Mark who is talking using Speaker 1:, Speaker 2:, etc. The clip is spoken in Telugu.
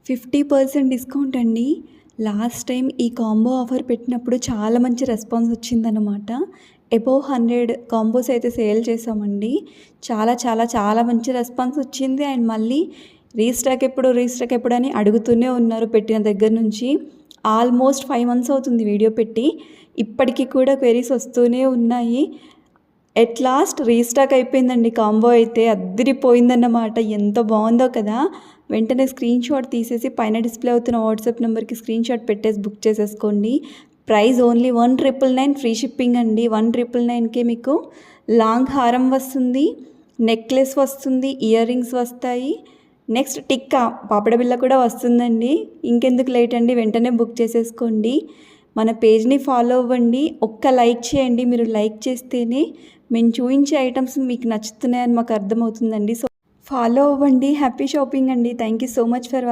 Speaker 1: 50% డిస్కౌంట్ అండి. లాస్ట్ టైం ఈ కాంబో ఆఫర్ పెట్టినప్పుడు చాలా మంచి రెస్పాన్స్ వచ్చిందనమాట. అబోవ్ 100 కాంబోస్ అయితే సేల్ చేసామండి. చాలా చాలా చాలా మంచి రెస్పాన్స్ వచ్చింది. అండ్ మళ్ళీ రీస్టాక్ ఎప్పుడు అని అడుగుతూనే ఉన్నారు పెట్టిన దగ్గర నుంచి. ఆల్మోస్ట్ 5 మంత్స్ అవుతుంది వీడియో పెట్టి. ఇప్పటికి కూడా క్వెరీస్ వస్తూనే ఉన్నాయి. ఎట్ లాస్ట్ రీస్టాక్ అయిపోయిందండి. కాంబో అయితే అద్దిరిపోయిందన్నమాట. ఎంత బాగుందో కదా. వెంటనే స్క్రీన్ షాట్ తీసేసి పైన డిస్ప్లే అవుతున్న వాట్సాప్ నెంబర్కి స్క్రీన్ షాట్ పెట్టేసి బుక్ చేసేసుకోండి. ప్రైస్ ఓన్లీ 1999 ఫ్రీ షిప్పింగ్ అండి. 1999కే మీకు లాంగ్ హారం వస్తుంది, నెక్లెస్ వస్తుంది, ఇయర్ రింగ్స్ వస్తాయి, నెక్స్ట్ టిక్కా పాపడ బిళ్ళ కూడా వస్తుందండి. ఇంకెందుకు లేట్ అండి, వెంటనే బుక్ చేసేసుకోండి. మన పేజ్ని ఫాలో అవ్వండి. ఒక్క లైక్ చేయండి. మీరు లైక్ చేస్తేనే మేము చూపించే ఐటమ్స్ మీకు నచ్చుతున్నాయని మాకు అర్థమవుతుందండి. సో ఫాలో అవ్వండి. హ్యాపీ షాపింగ్ అండి. Thank you so much for watching.